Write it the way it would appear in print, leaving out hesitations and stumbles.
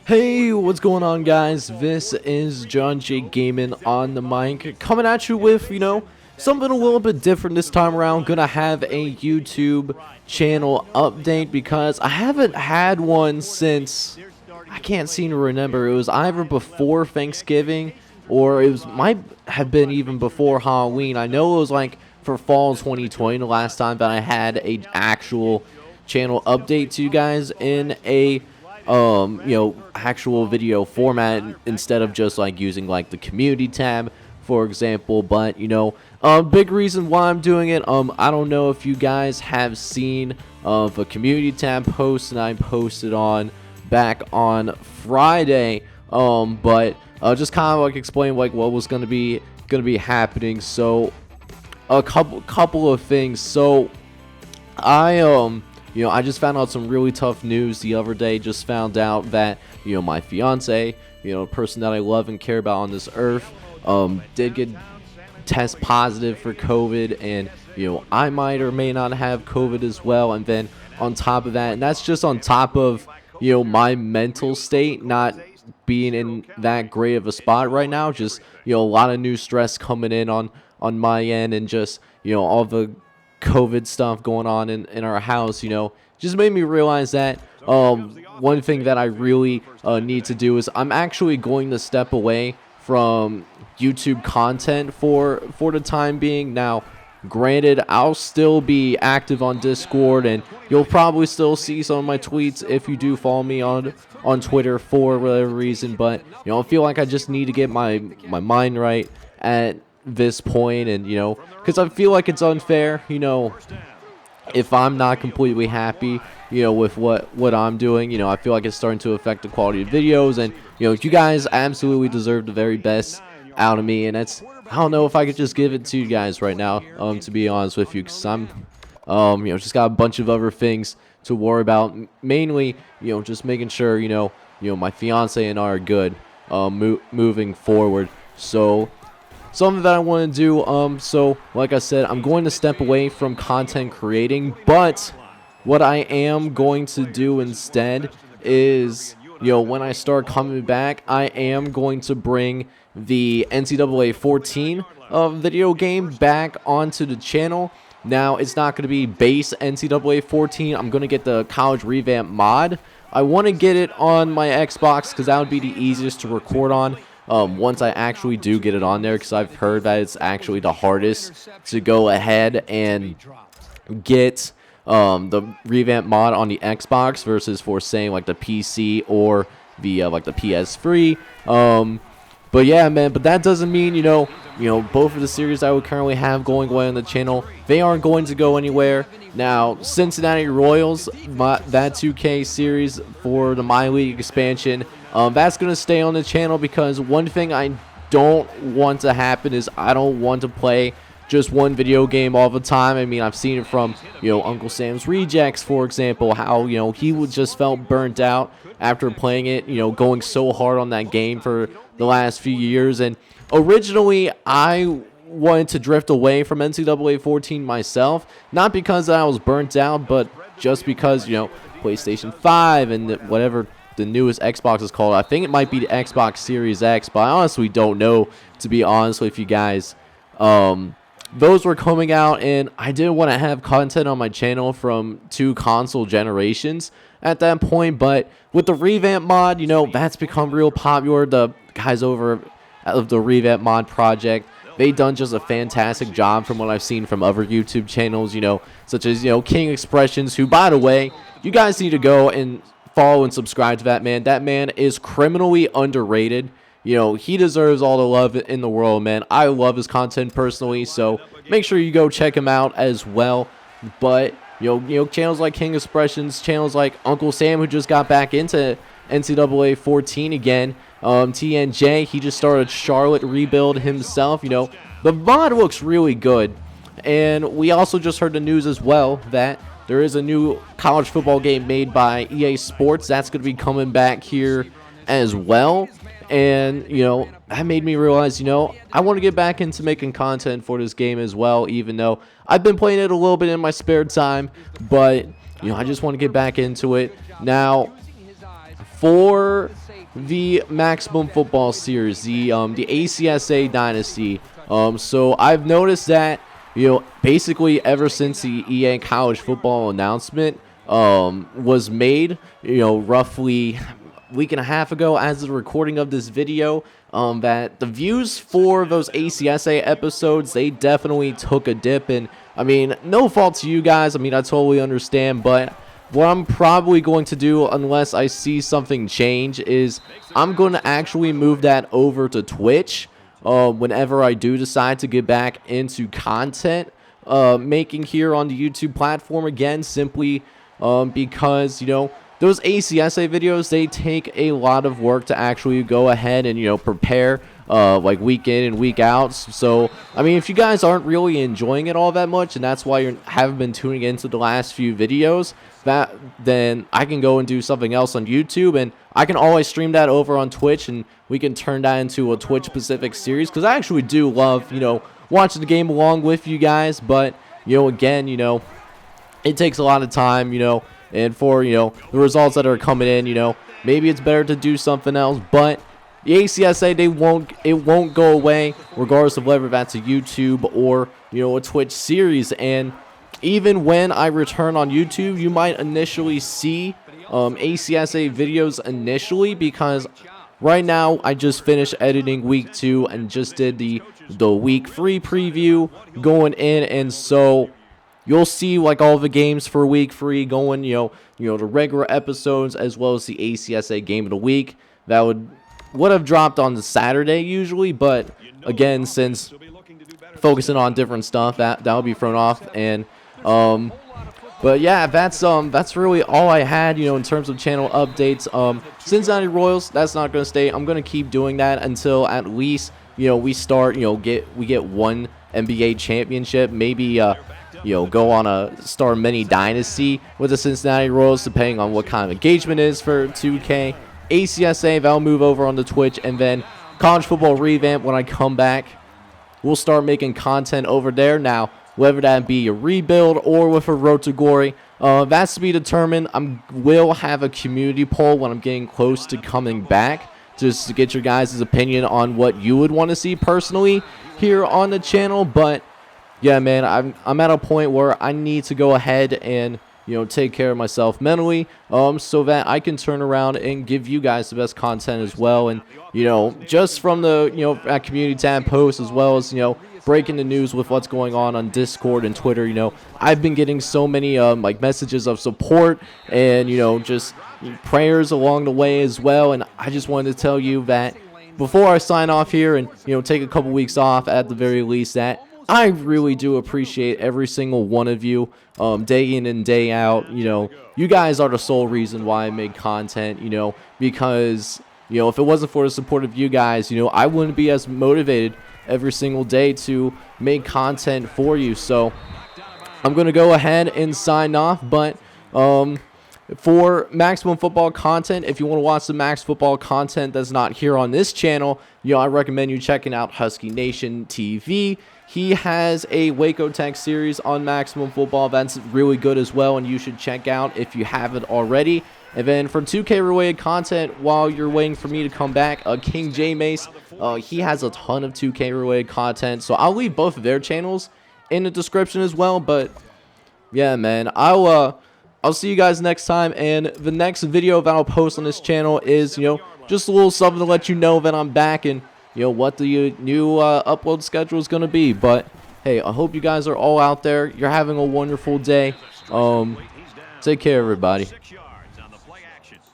Hey, what's going on, guys? This is JohnJake Gaming on the mic, coming at you with, something a little bit different this time around. Gonna have a YouTube channel update because I haven't had one since, I can't seem to remember. It was either before Thanksgiving or might have been even before Halloween. I know it was like for fall 2020 the last time that I had a actual channel update to you guys in a actual video format instead of just like using like the community tab, for example. But big reason why I'm doing it, I don't know if you guys have seen of a community tab post that I posted on back on Friday, but just kind of like explain like what was gonna be happening. So a couple of things. So I just found out some really tough news the other day. Just found out that, my fiance, the person that I love and care about on this earth, did get test positive for COVID, and, I might or may not have COVID as well. And then on top of that, and that's just on top of, my mental state not being in that great of a spot right now. Just, a lot of new stress coming in on my end, and just, all the COVID stuff going on in our house, just made me realize that one thing that I really need to do is I'm actually going to step away from YouTube content for the time being. Now, granted, I'll still be active on Discord, and you'll probably still see some of my tweets if you do follow me on Twitter for whatever reason. But I feel like I just need to get my mind right at this point, and because I feel like it's unfair, if I'm not completely happy, with what I'm doing. I feel like it's starting to affect the quality of videos, and you guys absolutely deserve the very best out of me, and I don't know if I could just give it to you guys right now, to be honest with you, because I'm just got a bunch of other things to worry about, mainly just making sure my fiance and I are good moving forward. So something that I want to do, so like I said, I'm going to step away from content creating, but what I am going to do instead is, when I start coming back, I am going to bring the NCAA 14 video game back onto the channel. Now, it's not going to be base NCAA 14. I'm going to get the college revamp mod. I want to get it on my Xbox because that would be the easiest to record on. Once I actually do get it on there, because I've heard that it's actually the hardest to go ahead and get the revamp mod on the Xbox versus for saying like the PC or the like the PS3. But yeah, man, but that doesn't mean both of the series I would currently have going away on the channel, they aren't going to go anywhere. Now, Cincinnati Royals, that 2K series for the My League expansion, that's going to stay on the channel, because one thing I don't want to happen is I don't want to play just one video game all the time. I mean, I've seen it from, Uncle Sam's Rejects, for example, how, he would just felt burnt out after playing it, going so hard on that game for the last few years. And originally, I wanted to drift away from NCAA 14 myself, not because I was burnt out, but just because, PlayStation 5 and whatever the newest Xbox is called. I think it might be the Xbox Series X, but I honestly don't know, to be honest with you guys. Those were coming out, and I didn't want to have content on my channel from 2 console generations at that point. But with the revamp mod, that's become real popular. The guys over at the revamp mod project, they done just a fantastic job from what I've seen from other YouTube channels, such as, King Expressions, who, by the way, you guys need to go and follow and subscribe to that man. That man is criminally underrated. He deserves all the love in the world, man. I love his content personally, so make sure you go check him out as well. But, channels like King Expressions, channels like Uncle Sam, who just got back into NCAA 14 again, TNJ, he just started Charlotte Rebuild himself. The mod looks really good. And we also just heard the news as well that there is a new college football game made by EA Sports that's going to be coming back here as well. And, that made me realize, I want to get back into making content for this game as well, even though I've been playing it a little bit in my spare time. But, I just want to get back into it. Now, for the Maximum Football Series, the ACSA Dynasty. So I've noticed that, basically ever since the EA College Football announcement was made, roughly a week and a half ago as of the recording of this video, that the views for those ACSA episodes, they definitely took a dip. And I mean, no fault to you guys. I mean, I totally understand, but what I'm probably going to do, unless I see something change, is I'm going to actually move that over to Twitch whenever I do decide to get back into content making here on the YouTube platform again, simply because, those ACSA videos, they take a lot of work to actually go ahead and, prepare like week in and week out. So, I mean, if you guys aren't really enjoying it all that much, and that's why you haven't been tuning into the last few videos, then I can go and do something else on YouTube, and I can always stream that over on Twitch, and we can turn that into a Twitch-specific series, because I actually do love, watching the game along with you guys. But, again, it takes a lot of time, and for, the results that are coming in, maybe it's better to do something else. But the ACSA, it won't go away, regardless of whether that's a YouTube or, a Twitch series. And even when I return on YouTube, you might initially see ACSA videos initially, because right now I just finished editing week 2 and just did the week 3 preview going in, and so you'll see like all the games for week 3 going, the regular episodes, as well as the ACSA game of the week that would have dropped on the Saturday usually. But again, since focusing on different stuff, that would be thrown off. And but yeah, that's really all I had, in terms of channel updates. Cincinnati Royals, that's not going to stay. I'm going to keep doing that until at least, we start, we get one NBA championship, maybe go on a Star Mini Dynasty with the Cincinnati Royals, depending on what kind of engagement is for 2K. ACSA, that'll move over on the Twitch, and then College Football Revamp, when I come back, we'll start making content over there. Now, whether that be a rebuild or with a road to glory, that's to be determined. I will have a community poll when I'm getting close to coming back, just to get your guys' opinion on what you would want to see personally here on the channel. But yeah, man, I'm at a point where I need to go ahead and, take care of myself mentally, so that I can turn around and give you guys the best content as well. And, just from the, at community tab posts, as well as, breaking the news with what's going on Discord and Twitter, I've been getting so many, like, messages of support and, just prayers along the way as well. And I just wanted to tell you that before I sign off here and, take a couple weeks off at the very least, that I really do appreciate every single one of you, day in and day out. You guys are the sole reason why I make content, because, if it wasn't for the support of you guys, I wouldn't be as motivated every single day to make content for you. So I'm going to go ahead and sign off. But for Maximum Football content, if you want to watch the Max Football content that's not here on this channel, I recommend you checking out Husky Nation TV. He has a Waco Tech series on Maximum Football that's really good as well, and you should check out if you haven't already. And then for 2K related content, while you're waiting for me to come back, King J Mace, he has a ton of 2K related content, so I'll leave both of their channels in the description as well. But yeah, man, I'll see you guys next time, and the next video that I'll post on this channel is, just a little something to let you know that I'm back and, what the new upload schedule is going to be. But hey, I hope you guys are all out there. You're having a wonderful day. Take care, everybody.